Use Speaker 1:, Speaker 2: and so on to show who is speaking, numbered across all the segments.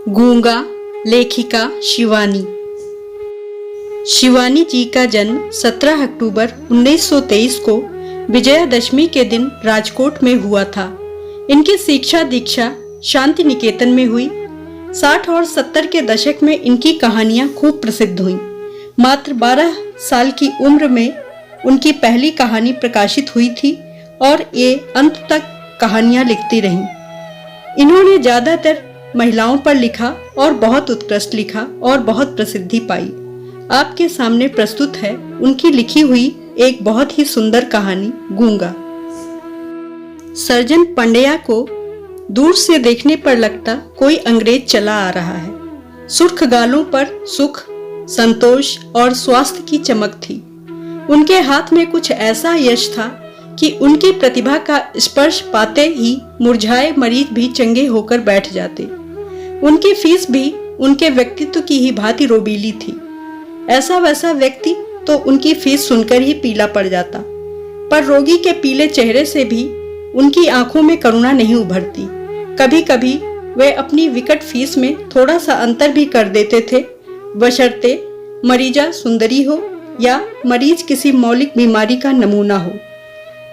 Speaker 1: गूंगा लेखिका शिवानी। शिवानी जी का जन्म 17 अक्टूबर 1923 को विजयादशमी के दिन राजकोट में हुआ था। इनकी शिक्षा दीक्षा शांति निकेतन में हुई। 60 और 70 के दशक में इनकी कहानियां खूब प्रसिद्ध हुईं। मात्र 12 साल की उम्र में उनकी पहली कहानी प्रकाशित हुई थी और ये अंत तक कहानियां लिखती रहीं। इन्होंने ज्यादातर महिलाओं पर लिखा और बहुत उत्कृष्ट लिखा और बहुत प्रसिद्धि पाई। आपके सामने प्रस्तुत है उनकी लिखी हुई एक बहुत ही सुंदर कहानी गूंगा। सर्जन पंड्या को दूर से देखने पर लगता कोई अंग्रेज चला आ रहा है। सुर्ख गालों पर सुख, संतोष और स्वास्थ्य की चमक थी। उनके हाथ में कुछ ऐसा यश था कि उनकी प्रतिभा का स्पर्श पाते ही मुरझाए मरीज भी चंगे होकर बैठ जाते। उनकी फीस भी उनके व्यक्तित्व की ही भांति रोबीली थी। ऐसा वैसा व्यक्ति तो उनकी फीस सुनकर ही पीला पड़ जाता, पर रोगी के पीले चेहरे से भी उनकी आंखों में करुणा नहीं उभरती। कभी कभी वे अपनी विकट फीस में थोड़ा सा अंतर भी कर देते थे, बशर्ते मरीजा सुंदरी हो या मरीज किसी मौलिक बीमारी का नमूना हो।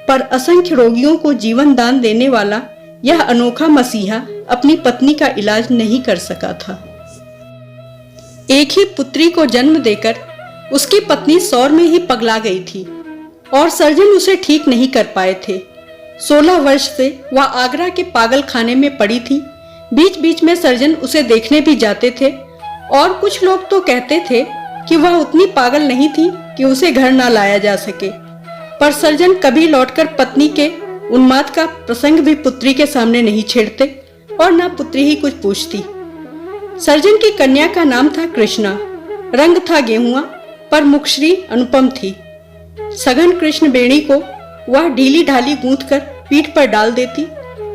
Speaker 1: पर असंख्य रोगियों को जीवन दान देने वाला यह अनोखा मसीहा अपनी पत्नी का इलाज नहीं कर सका था। एक ही पुत्री को जन्म देकर उसकी पत्नी सौर में ही पगला गई थी और सर्जन उसे ठीक नहीं कर पाए थे। 16 वर्ष से वह आगरा के पागल खाने में पड़ी थी। बीच बीच में सर्जन उसे देखने भी जाते थे और कुछ लोग तो कहते थे कि वह उतनी पागल नहीं थी कि उसे घर ना लाया जा सके। पर सर्जन कभी लौटकर पत्नी के उन्माद का प्रसंग भी पुत्री के सामने नहीं छेड़ते और न पुत्री ही कुछ पूछती। सर्जन की कन्या का नाम था कृष्णा। रंग था गेहुआ पर मुखश्री अनुपम थी। सघन कृष्ण बेणी को वह ढीली ढाली गूंथ कर पीठ पर डाल देती।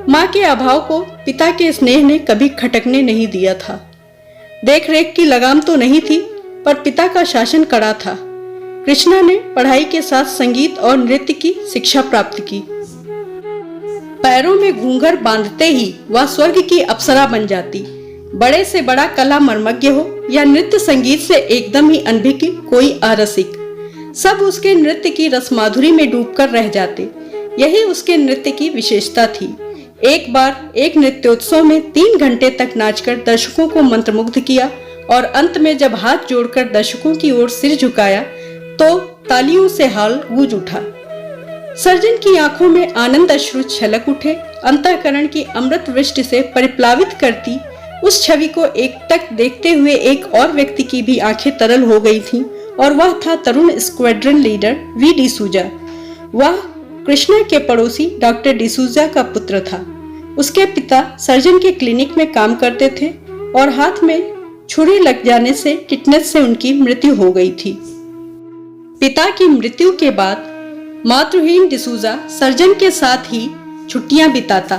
Speaker 1: माँ के अभाव को पिता के स्नेह ने कभी खटकने नहीं दिया था। देख रेख की लगाम तो नहीं थी, पर पिता का शासन कड़ा था। कृष्णा ने पढ़ाई के साथ संगीत और नृत्य की शिक्षा प्राप्त की। पैरों में घूंघर बांधते ही वह स्वर्ग की अप्सरा बन जाती। बड़े से बड़ा कला मर्मज्ञ हो या नृत्य संगीत से एकदम ही अनभिज्ञ कोई अरसिक, सब उसके नृत्य की रसमाधुरी में डूबकर रह जाते। यही उसके नृत्य की विशेषता थी। एक बार एक नृत्योत्सव में 3 घंटे तक नाचकर दर्शकों को मंत्रमुग्ध किया और अंत में जब हाथ जोड़कर दर्शकों की ओर सिर झुकाया तो तालियों से हाल गूंज उठा। सर्जन की आंखों में आनंद अश्रु छलक उठे। अंतःकरण की अमृत वृष्टि से परिप्लावित करती उस छवि को एकटक देखते हुए एक और व्यक्ति की भी आंखें तरल हो गई थीं और वह था तरुण स्क्वाड्रन लीडर वी डिसूजा। वह कृष्णा के पड़ोसी डॉक्टर डिसूजा का पुत्र था। उसके पिता सर्जन के क्लिनिक में काम करते थे और हाथ में छुरी लग जाने से टिटनेस से उनकी मृत्यु हो गई थी। पिता की मृत्यु के बाद मातृहीन डिसूजा सर्जन के साथ ही छुट्टियां बिताता।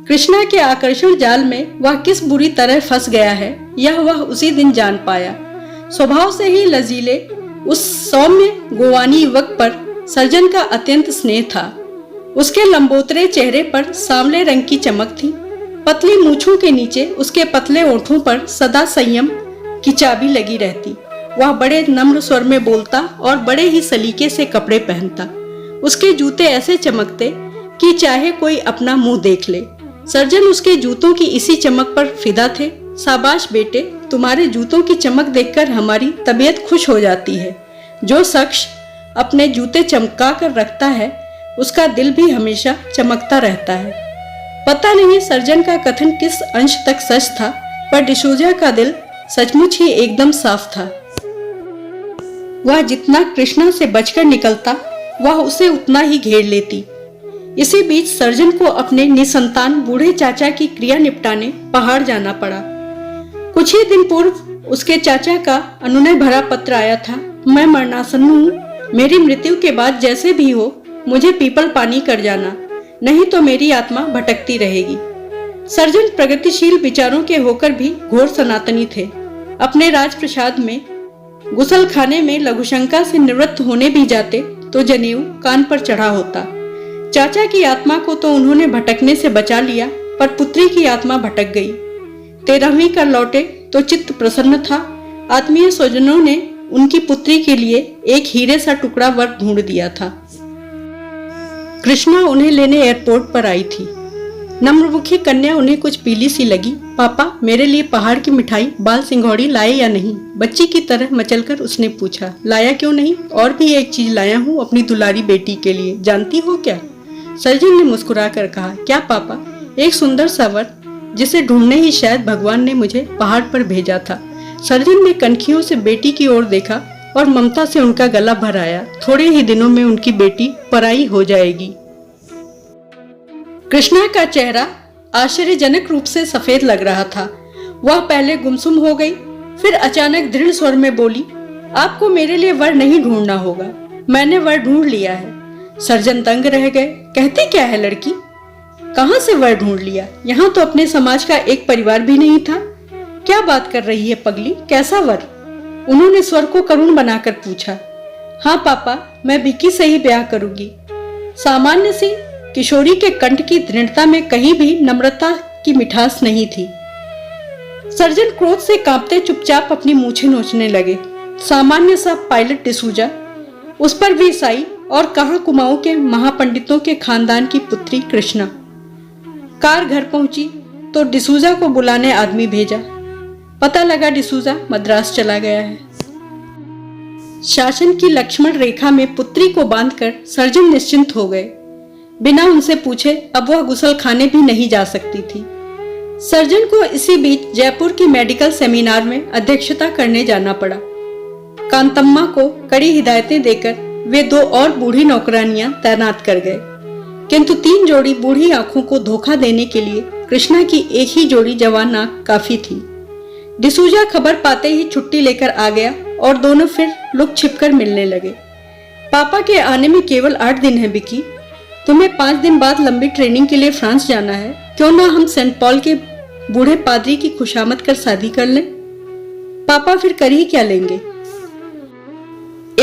Speaker 1: कृष्णा के आकर्षण जाल में वह किस बुरी तरह फंस गया है यह वह उसी दिन जान पाया। स्वभाव से ही लजीले उस सौम्य गोवानी युवक पर सर्जन का अत्यंत स्नेह था। उसके लंबोतरे चेहरे पर सांवले रंग की चमक थी। पतली मूछों के नीचे उसके पतले ओठों पर सदा संयम की चाबी लगी रहती। वह बड़े नम्र स्वर में बोलता और बड़े ही सलीके से कपड़े पहनता। उसके जूते ऐसे चमकते कि चाहे कोई अपना मुंह देख ले। सर्जन उसके जूतों की इसी चमक पर फिदा थे। शाबाश बेटे, तुम्हारे जूतों की चमक देखकर हमारी तबीयत खुश हो जाती है। जो शख्स अपने जूते चमका कर रखता है उसका दिल भी हमेशा चमकता रहता है। पता नहीं सर्जन का कथन किस अंश तक सच था, पर डिसूजा का दिल सचमुच ही एकदम साफ था। वह जितना कृष्णा से बचकर निकलता वह उसे उतना ही घेर लेती। इसी बीच सर्जन को अपने निसंतान बूढ़े चाचा की क्रिया निपटाने पहाड़ जाना पड़ा। कुछ ही दिन पूर्व उसके चाचा का अनुनय भरा पत्र आया था। मैं मरणासन्न हूँ। मेरी मृत्यु के बाद जैसे भी हो मुझे पीपल पानी कर जाना, नहीं तो मेरी आत्मा भटकती रहेगी। सर्जन प्रगतिशील विचारों के होकर भी घोर सनातनी थे। अपने राजप्रसाद में गुसल खाने में लघुशंका से निवृत्त होने भी जाते तो जनेऊ कान पर चढ़ा होता। चाचा की आत्मा को तो उन्होंने भटकने से बचा लिया, पर पुत्री की आत्मा भटक गई। 13वीं कर लौटे तो चित्त प्रसन्न था। आत्मीय स्वजनों ने उनकी पुत्री के लिए एक हीरे सा टुकड़ा वर ढूंढ दिया था। कृष्णा उन्हें लेने एयरपोर्ट पर आई थी। नम्रमुखी कन्या उन्हें कुछ पीली सी लगी। पापा, मेरे लिए पहाड़ की मिठाई बाल सिंघौड़ी लाए या नहीं? बच्ची की तरह मचलकर उसने पूछा। लाया क्यों नहीं, और भी एक चीज लाया हूँ अपनी दुलारी बेटी के लिए, जानती हो क्या? सर्जन ने मुस्कुरा कर कहा। क्या पापा? एक सुंदर सा वर, जिसे ढूंढने ही शायद भगवान ने मुझे पहाड़ पर भेजा था। सर्जन ने कनखियों से बेटी की ओर देखा और ममता से उनका गला भर आया। थोड़े ही दिनों में उनकी बेटी पराई हो जाएगी। कृष्णा का चेहरा आश्चर्यजनक रूप से सफेद लग रहा था। वह पहले गुमसुम हो गई, फिर अचानक दृढ़ स्वर में बोली, आपको मेरे लिए वर नहीं ढूंढना होगा, मैंने वर ढूंढ लिया है। सर्जन दंग रह गए। कहती क्या है लड़की? कहां से वर ढूंढ लिया? यहाँ तो अपने समाज का एक परिवार भी नहीं था। क्या बात कर रही है पगली, कैसा वर? उन्होंने स्वर को करुण बनाकर पूछा। हाँ पापा, मैं विक्की से ही ब्याह करूंगी। सामान्य सी किशोरी के कंठ की दृढ़ता में कहीं भी नम्रता की मिठास नहीं थी। सर्जन क्रोध से कांपते चुपचाप अपनी मूछें नोचने लगे। सामान्य सा पायलट डिसूजा, उस पर भी ईसाई, और कहां कुमाऊं के महापंडितों के खानदान की पुत्री कृष्णा। कार घर पहुंची तो डिसूजा को बुलाने आदमी भेजा। पता लगा डिसूजा मद्रास चला गया है। शासन की लक्ष्मण रेखा में पुत्री को बांधकर सर्जन निश्चिंत हो गए। बिना उनसे पूछे अब वह गुसल खाने भी नहीं जा सकती थी। सर्जन को इसी बीच जयपुर की मेडिकल सेमिनार में अध्यक्षता करने जाना पड़ा। कांतम्मा को कड़ी हिदायतें देकर वे 2 और बूढ़ी नौकरानियां तैनात कर गए, किंतु 3 जोड़ी बूढ़ी आंखों को धोखा देने के लिए कृष्णा की एक ही जोड़ी जवान आंख काफी थी। डिसूजा खबर पाते ही छुट्टी लेकर आ गया और दोनों फिर लुक छिपकर मिलने लगे। पापा के आने में केवल 8 दिन है विकी, तुम्हें 5 दिन बाद लंबी ट्रेनिंग के लिए फ्रांस जाना है। क्यों ना हम सेंट पॉल के बूढ़े पादरी की खुशामद कर शादी कर लें? पापा फिर कर ही क्या लेंगे?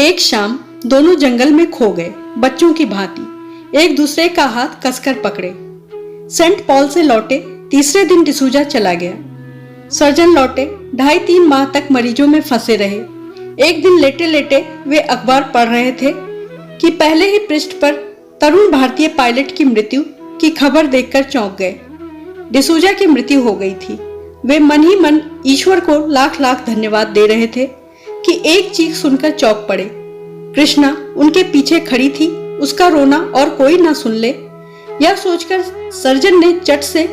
Speaker 1: एक शाम दोनों जंगल में खो गए, बच्चों की भांति एक दूसरे का हाथ कसकर पकड़े। सेंट पॉल से लौटे तीसरे दिन डिसूजा चला गया। सर्जन लौटे 2.5-3 माह तक मरीजों में फंसे रहे। एक दिन लेटे लेटे वे अखबार पढ़ रहे थे कि पहले ही पृष्ठ पर तरुण भारतीय पायलट की मृत्यु की खबर देखकर चौंक गए। डिसूजा की मृत्यु हो गई थी। वे मन ही मन ईश्वर को लाख लाख धन्यवाद दे रहे थे कि एक चीख सुनकर चौंक पड़े। कृष्णा उनके पीछे खड़ी थी, उसका रोना और कोई ना सुन ले, यह सोचकर सर्जन ने चट से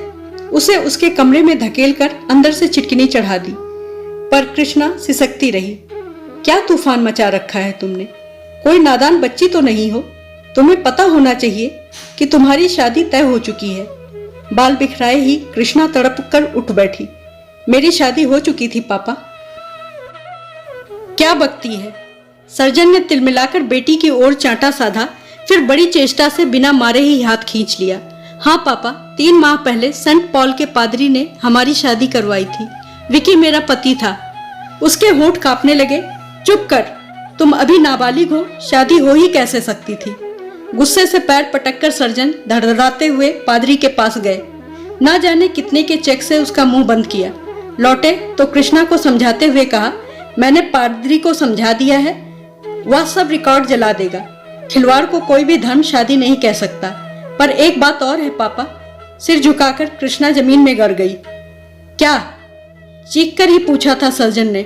Speaker 1: उसे उसके कमरे में धकेलकर अंदर से चिटकिनी चढ़ा दी। पर कृष्णा सिसकती रही। क्या तूफान मचा रखा है तुमने? कोई नादान बच्ची तो नहीं हो? तुम्हें पता होना चाहिए कि तुम्हारी शादी तय हो चुकी है। बाल बिखराए ही कृष्णा तड़प कर उठ बैठी। मेरी शादी हो चुकी थी पापा। क्या बकती है? सर्जन ने तिलमिलाकर बेटी की ओर चांटा साधा, फिर बड़ी चेष्टा से बिना मारे ही हाथ खींच लिया। हाँ पापा, 3 माह पहले सेंट पॉल के पादरी ने हमारी शादी करवाई थी। विकी मेरा पति था। उसके होंठ कांपने लगे। चुप कर, तुम अभी नाबालिग हो, शादी हो ही कैसे सकती थी? गुस्से से पैर पटककर सर्जन धड़धड़ाते हुए पादरी के पास गए। ना जाने कितने के चेक से उसका मुंह बंद किया। लौटे तो कृष्णा को समझाते हुए कहा, मैंने पादरी को समझा दिया है, वह सब रिकॉर्ड जला देगा। खिलवाड़ को कोई भी धर्म शादी नहीं कह सकता। पर एक बात और है पापा। सिर झुकाकर कृष्णा जमीन में गिर गई। क्या? चीख कर ही पूछा था सर्जन ने।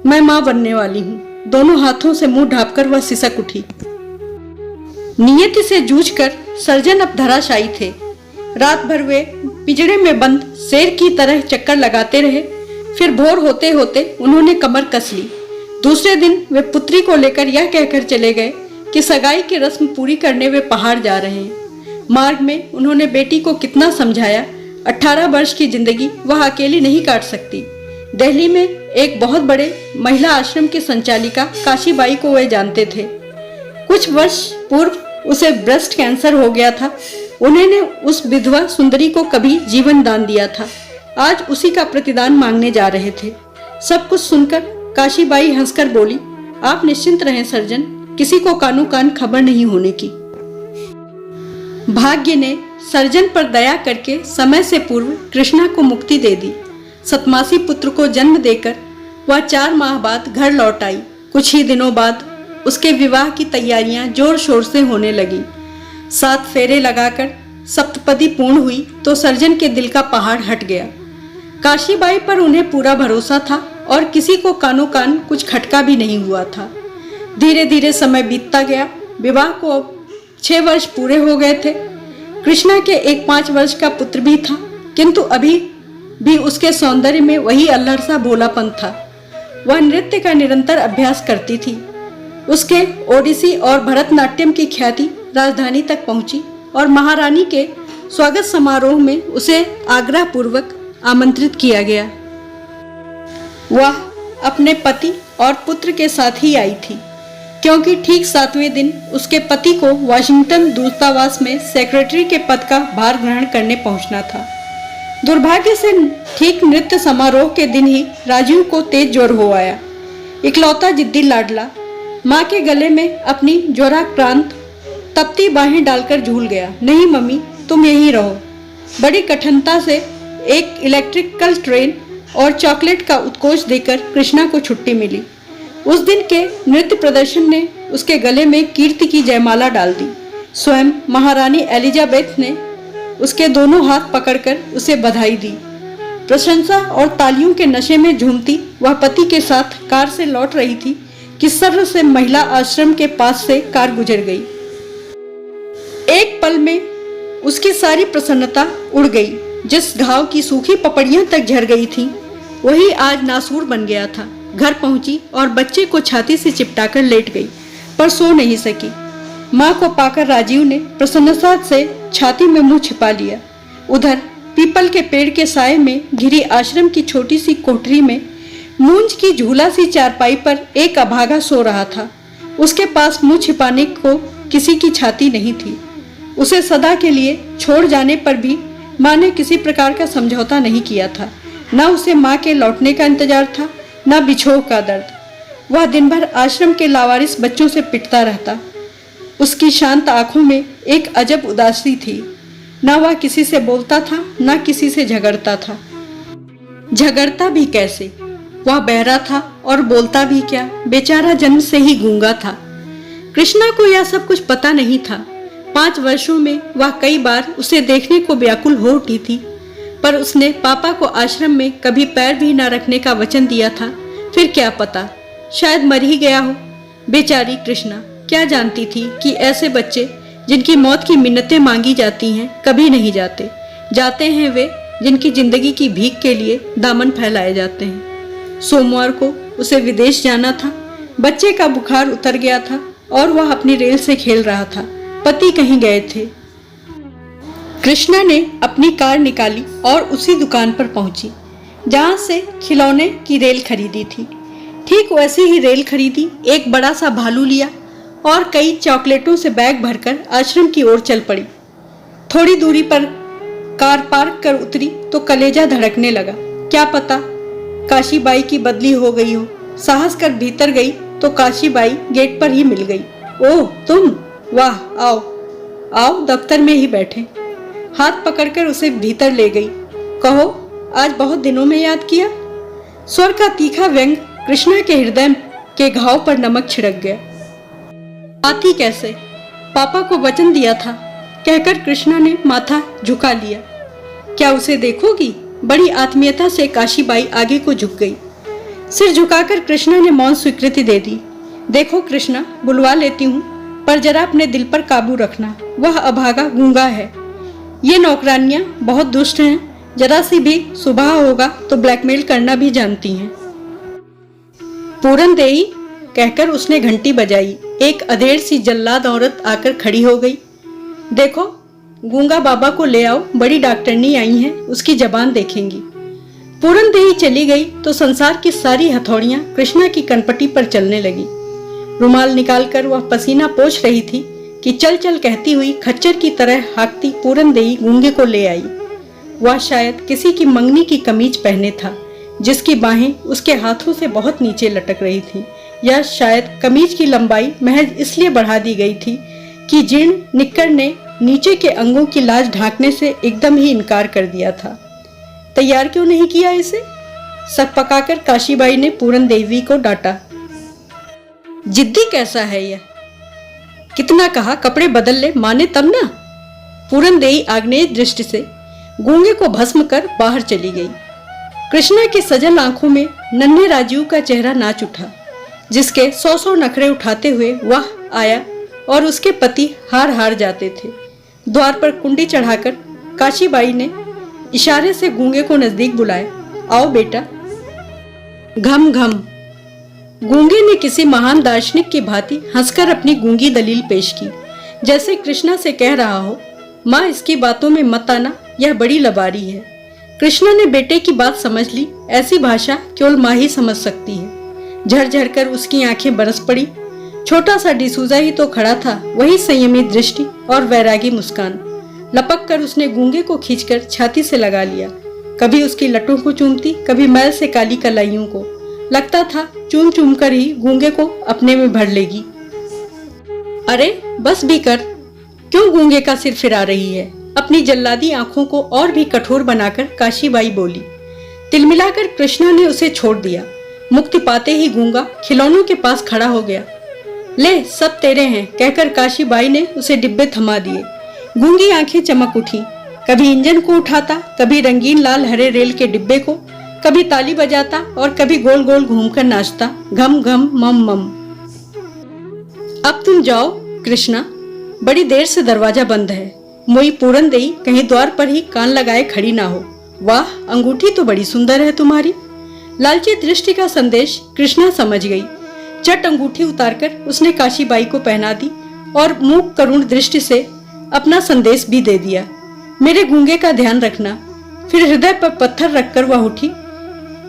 Speaker 1: मैं मां बनने वाली हूँ। दोनों हाथों से मुंह ढांपकर वह सिसक उठी। नियति से जूझकर सर्जन अब धराशायी थे। रात भर वे पिंजरे में बंद शेर की तरह चक्कर लगाते रहे। फिर भोर होते होते उन्होंने कमर कस ली। दूसरे दिन वे पुत्री को लेकर यह कहकर चले गए कि सगाई की रस्म पूरी करने वे पहाड़ जा रहे हैं। मार्ग में उन्होंने बेटी को कितना समझाया, 18 वर्ष की जिंदगी वह अकेली नहीं काट सकती। दिल्ली में एक बहुत बड़े महिला आश्रम की संचालिका काशीबाई को वे जानते थे। कुछ वर्ष पूर्व उसे ब्रेस्ट कैंसर हो गया था। उन्होंने उस विधवा सुंदरी को कभी जीवन दान दिया था। आज उसी का प्रतिदान मांगने जा रहे थे। सब कुछ सुनकर काशीबाई हंसकर बोली, आप निश्चिंत रहें सर्जन, किसी को कानो कान खबर नहीं होने की। भाग्य ने सर्जन पर दया करके समय से पूर्व कृष्णा को मुक्ति दे दी। सतमासी पुत्र को जन्म देकर वह 4 माह बाद घर लौट आई। कुछ ही दिनों बाद उसके विवाह की तैयारियां जोर शोर से होने लगी। 7 फेरे लगाकर सप्तपदी पूर्ण हुई तो सर्जन के दिल का पहाड़ हट गया। काशीबाई पर उन्हें पूरा भरोसा था और किसी को कानो कान कुछ खटका भी नहीं हुआ था। धीरे धीरे समय बीतता गया। विवाह को अब 6 वर्ष पूरे हो गए थे। कृष्णा के एक 5 वर्ष का पुत्र भी था, किंतु अभी भी उसके सौंदर्य में वही अल्हड़ सा भोलापन था। वह नृत्य का निरंतर अभ्यास करती थी। उसके ओडिसी और भरतनाट्यम की ख्याति राजधानी तक पहुंची और महारानी के स्वागत समारोह में उसे आग्रह पूर्वक आमंत्रित किया गया। वह अपने पति और पुत्र के साथ ही आई थी, क्योंकि ठीक 7वें दिन उसके पति को वाशिंगटन दूतावास में सेक्रेटरी के पद का भार ग्रहण करने पहुंचना था। दुर्भाग्य से ठीक नृत्य समारोह के दिन ही राजीव को तेज ज्वर हो आया। इकलौता जिद्दी लाडला माँ के गले में अपनी ज्वराक्रांत तपती बाहें डालकर झूल गया। नहीं मम्मी, तुम यहीं रहो। बड़ी कठिनता से एक इलेक्ट्रिकल ट्रेन और चॉकलेट का उत्कोच देकर कृष्णा को छुट्टी मिली। उस दिन के नृत्य प्रदर्शन ने उसके गले में कीर्ति की जयमाला डाल दी। स्वयं महारानी एलिजाबेथ ने उसके दोनों हाथ पकड़कर उसे बधाई दी। प्रशंसा और तालियों के नशे में झूमती वह पति के साथ कार से लौट रही थी कि सर्र से महिला आश्रम के पास से कार गुजर गई। एक पल में उसकी सारी प्रसन्नता उड़ गई। जिस घाव की सूखी पपड़ियां तक झड़ गई थीं, वही आज नासूर बन गया था। घर पहुंची और बच्चे को छाती से चिपटाकर लेट गई, पर सो नहीं सकी। माँ को पाकर राजीव ने प्रसन्नता से छाती में मुंह छिपा लिया। उधर पीपल के पेड़ के साए में घिरी आश्रम की छोटी सी कोठरी में मूंज की झूला सी चारपाई पर एक अभागा सो रहा था। उसके पास मुंह छिपाने को किसी की छाती नहीं थी। उसे सदा के लिए छोड़ जाने पर भी माँ ने किसी प्रकार का समझौता नहीं किया था। न उसे माँ के लौटने का इंतजार था, न बिछोह का दर्द। वह दिन भर आश्रम के लावारिस बच्चों से पिटता रहता। उसकी शांत आंखों में एक अजब उदासी थी। न वह किसी से बोलता था, न किसी से झगड़ता था। झगड़ता भी कैसे? वह बहरा था और बोलता भी क्या? बेचारा जन्म से ही गूंगा था। कृष्णा को यह सब कुछ पता नहीं था। 5 वर्षों में वह कई बार उसे देखने को व्याकुल हो उठी थी, पर उसने पापा को आश्रम में कभी पैर भी न रखने का वचन दिया था। फिर क्या पता, शायद मर ही गया हो। बेचारी कृष्णा क्या जानती थी कि ऐसे बच्चे जिनकी मौत की मिन्नतें मांगी जाती हैं कभी नहीं जाते। जाते हैं वे जिनकी जिंदगी की भीख के लिए दामन फैलाए जाते हैं। सोमवार को उसे विदेश जाना था। बच्चे का बुखार उतर गया था और वह अपनी रेल से खेल रहा था। पति कहीं गए थे। कृष्णा ने अपनी कार निकाली और उसी दुकान पर पहुंची जहां से खिलौने की रेल खरीदी थी। ठीक वैसी ही रेल खरीदी, एक बड़ा सा भालू लिया और कई चॉकलेटों से बैग भरकर आश्रम की ओर चल पड़ी। थोड़ी दूरी पर कार पार्क कर उतरी तो कलेजा धड़कने लगा। क्या पता काशीबाई की बदली हो गई हो। साहस कर भीतर गई तो काशीबाई गेट पर ही मिल गई। ओह तुम, वाह, आओ आओ, दफ्तर में ही बैठे। हाथ पकड़कर उसे भीतर ले गई। कहो, आज बहुत दिनों में याद किया। स्वर का तीखा व्यंग कृष्णा के हृदय के घाव पर नमक छिड़क गया। आती कैसे? पापा को वचन दिया था, कहकर कृष्णा ने माथा झुका लिया। क्या उसे देखोगी? बड़ी आत्मीयता से काशीबाई आगे को झुक गई। सिर झुकाकर कृष्णा ने मौन स्वीकृति दे दी। देखो कृष्णा, बुलवा लेती हूँ, पर जरा अपने दिल पर काबू रखना। वह अभागा गूंगा है। ये नौकरानियां बहुत दुष्ट हैं। जरा सी भी सुबह होगा तो ब्लैकमेल करना भी जानती हैं। पूरन देई, कहकर उसने घंटी बजाई। एक अधेड़ सी जल्लाद औरत आकर खड़ी हो गई। देखो, गूंगा बाबा को ले आओ, बड़ी डॉक्टरनी आई हैं, उसकी जबान देखेंगी। पूरन देई चली गई तो संसार की सारी हथौड़ियां कृष्णा की कनपटी पर चलने लगी। रुमाल निकालकर वह पसीना पोंछ रही थी कि चल चल कहती हुई खच्चर की तरह हाँकती पूरन देई गूंगे को ले आई। वह शायद किसी की मंगनी की कमीज पहने था, जिसकी बाहें उसके हाथों से बहुत नीचे लटक रही थीं। या शायद कमीज की लंबाई महज इसलिए बढ़ा दी गई थी कि जीर्ण निक्कर ने नीचे के अंगों की लाज ढांकने से एकदम ही इनकार कर दिया था। तैयार क्यों नहीं किया इसे? सब पकाकर काशीबाई ने पूरन देवी को डांटा। जिद्दी कैसा है यह, कितना कहा कपड़े बदल ले, माने तब ना। पूरन देवी आग्नेय दृष्टि से गूंगे को भस्म कर बाहर चली गई। कृष्णा की सजल आंखों में नन्हे राजीव का चेहरा नाच उठा, जिसके 100 नखरे उठाते हुए वह आया और उसके पति हार हार जाते थे। द्वार पर कुंडी चढ़ाकर काशीबाई ने इशारे से गूंगे को नजदीक बुलाया। आओ बेटा। घम घम। गूंगे ने किसी महान दार्शनिक की भांति हंसकर अपनी गूंगी दलील पेश की, जैसे कृष्णा से कह रहा हो, माँ इसकी बातों में मत आना, यह बड़ी लबारी है। कृष्णा ने बेटे की बात समझ ली। ऐसी भाषा केवल माँ ही समझ सकती है। झरझर कर उसकी आंखें बरस पड़ी। छोटा सा डिसूजा ही तो खड़ा था, वही संयमी दृष्टि और वैरागी मुस्कान। लपक कर उसने गूंगे को खींचकर छाती से लगा लिया। कभी उसकी लटों को चूमती, कभी मैल से काली कलाइयों को। लगता था चूम चूम कर ही गूंगे को अपने में भर लेगी। अरे बस भी कर, क्यों गूंगे का सिर फिरा रही है? अपनी जल्लादी आंखों को और भी कठोर बनाकर काशीबाई बोली। तिलमिलाकर कृष्णा ने उसे छोड़ दिया। मुक्ति पाते ही गूंगा खिलौनों के पास खड़ा हो गया। ले सब तेरे हैं, कहकर काशीबाई ने उसे डिब्बे थमा दिए। गूंगी आंखें चमक उठी। कभी इंजन को उठाता, कभी रंगीन लाल हरे रेल के डिब्बे को, कभी ताली बजाता और कभी गोल गोल घूमकर नाचता। घम घम मम मम। अब तुम जाओ कृष्णा, बड़ी देर से दरवाजा बंद है। मोई पूरन देई कहीं द्वार पर ही कान लगाए खड़ी ना हो। वाह, अंगूठी तो बड़ी सुंदर है तुम्हारी। लालची दृष्टि का संदेश कृष्णा समझ गई। चट अंगूठी उतारकर उसने काशीबाई को पहना दी और मूक करुण दृष्टि से अपना संदेश भी दे दिया। मेरे गूंगे का ध्यान रखना। फिर हृदय पर पत्थर रखकर वह उठी,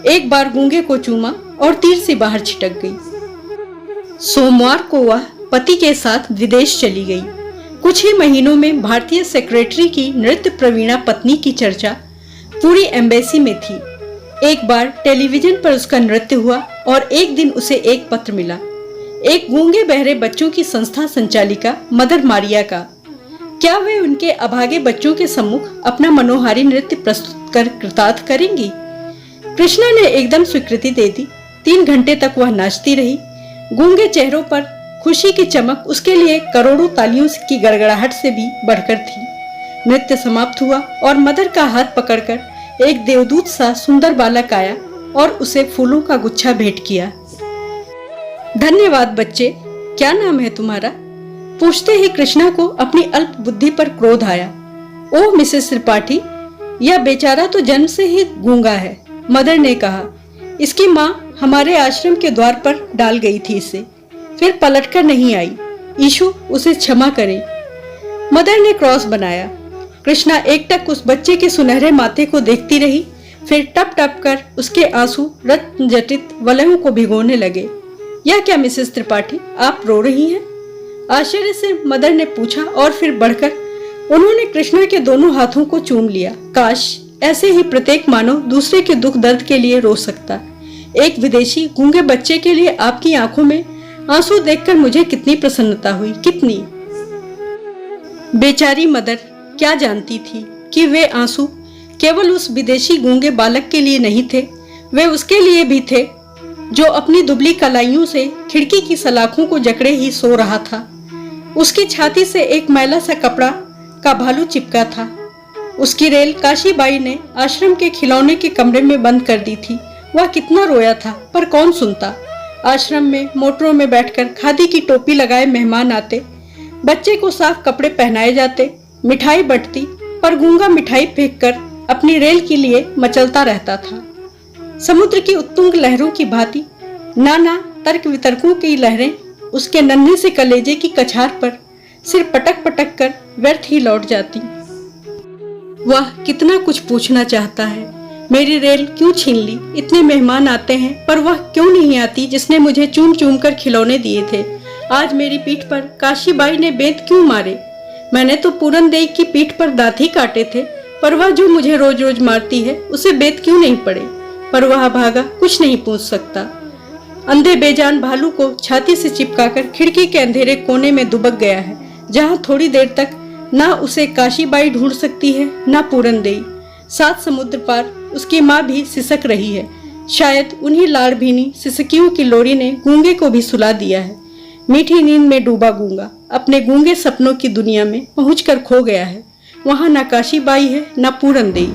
Speaker 1: एक बार गूंगे को चूमा और तीर से बाहर छिटक गई। सोमवार को वह पति के साथ विदेश चली गई। कुछ ही महीनों में भारतीय सेक्रेटरी की नृत्य प्रवीणा पत्नी की चर्चा पूरी एम्बेसी में थी। एक बार टेलीविजन पर उसका नृत्य हुआ और एक दिन उसे एक पत्र मिला, एक गूंगे बहरे बच्चों की संस्था संचालिका मदर मारिया का। क्या वे उनके अभागे बच्चों के सम्मुख अपना मनोहारी नृत्य प्रस्तुत कर कृतार्थ करेंगी? कृष्णा ने एकदम स्वीकृति दे दी। 3 घंटे तक वह नाचती रही। गूंगे चेहरों पर खुशी की चमक उसके लिए करोड़ों तालियों की गड़गड़ाहट से भी बढ़कर थी। नृत्य समाप्त हुआ और मदर का हाथ पकड़कर एक देवदूत सा सुंदर बालक आया और उसे फूलों का गुच्छा भेंट किया। धन्यवाद बच्चे, क्या नाम है तुम्हारा? पूछते ही कृष्णा को अपनी अल्प बुद्धि पर क्रोध आया। ओह मिसेस त्रिपाठी, यह बेचारा तो जन्म से ही गूंगा है, मदर ने कहा। इसकी माँ हमारे आश्रम के द्वार पर डाल गई थी इसे, फिर पलटकर नहीं आई। ईशु उसे क्षमा करे। मदर ने क्रॉस बनाया। कृष्णा एकटक उस बच्चे के सुनहरे माथे को देखती रही, फिर टप टप कर उसके आंसू रत्न जटित वलयों को भिगोने लगे। यह क्या मिसेस त्रिपाठी, आप रो रही हैं? आश्चर्य से मदर ने पूछा और फिर बढ़कर उन्होंने कृष्णा के दोनों हाथों को चूम लिया। काश ऐसे ही प्रत्येक मानव दूसरे के दुख दर्द के लिए रो सकता। एक विदेशी गूंगे बच्चे के लिए आपकी आंखों में आंसू देखकर मुझे कितनी प्रसन्नता हुई, कितनी। बेचारी मदर क्या जानती थी कि वे आंसू केवल उस विदेशी गूंगे बालक के लिए नहीं थे, वे उसके लिए भी थे जो अपनी दुबली कलाइयों से खिड़की की सलाखों को जकड़े ही सो रहा था। उसकी छाती से एक मैला सा कपड़ा का भालू चिपका था। उसकी रेल काशीबाई ने आश्रम के खिलौने के कमरे में बंद कर दी थी। वह कितना रोया था, पर कौन सुनता। आश्रम में मोटरों में बैठकर खादी की टोपी लगाए मेहमान आते, बच्चे को साफ कपड़े पहनाए जाते, मिठाई बंटती, पर गूंगा मिठाई फेंककर अपनी रेल के लिए मचलता रहता था। समुद्र की उत्तुंग लहरों की भांति नाना तर्क वितर्कों की लहरें उसके नन्हे से कलेजे की कछार पर सिर पटक पटक कर व्यर्थ ही लौट जाती। वह कितना कुछ पूछना चाहता है, मेरी रेल क्यों छीन ली? इतने मेहमान आते हैं, पर वह क्यों नहीं आती जिसने मुझे चूम चूम कर खिलौने दिए थे? आज मेरी पीठ पर काशीबाई ने बेंत क्यों मारे? मैंने तो पूरन देई की पीठ पर दांत ही काटे थे, पर वह जो मुझे रोज रोज मारती है उसे बेंत क्यों नहीं पड़े? पर वह भागा, कुछ नहीं पूछ सकता। अंधे बेजान भालू को छाती से चिपकाकर खिड़की के अंधेरे कोने में दुबक गया है, जहाँ थोड़ी देर तक ना उसे काशीबाई ढूंढ सकती है, ना पूरन देई। 7 समुद्र पार उसकी माँ भी सिसक रही है। शायद उन्हीं लाड़ भीनी सिसकियों की लोरी ने गूंगे को भी सुला दिया है। मीठी नींद में डूबा गूंगा अपने गूंगे सपनों की दुनिया में पहुंचकर खो गया है। वहां ना काशीबाई है ना पूरन देई।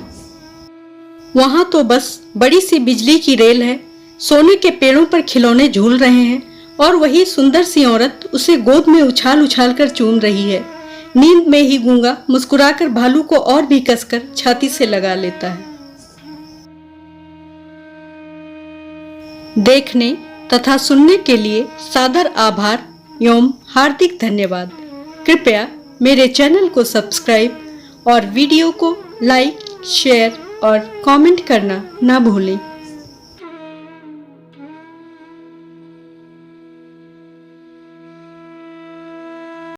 Speaker 1: वहां तो बस बड़ी सी बिजली की रेल है, सोने के पेड़ों पर खिलौने झूल रहे हैं और वही सुंदर सी औरत उसे गोद में उछाल उछाल कर चूम रही है। नींद में ही गूंगा मुस्कुराकर भालू को और भी कसकर छाती से लगा लेता है। देखने तथा सुनने के लिए सादर आभार एवं हार्दिक धन्यवाद। कृपया मेरे चैनल को सब्सक्राइब और वीडियो को लाइक, शेयर और कमेंट करना ना भूलें।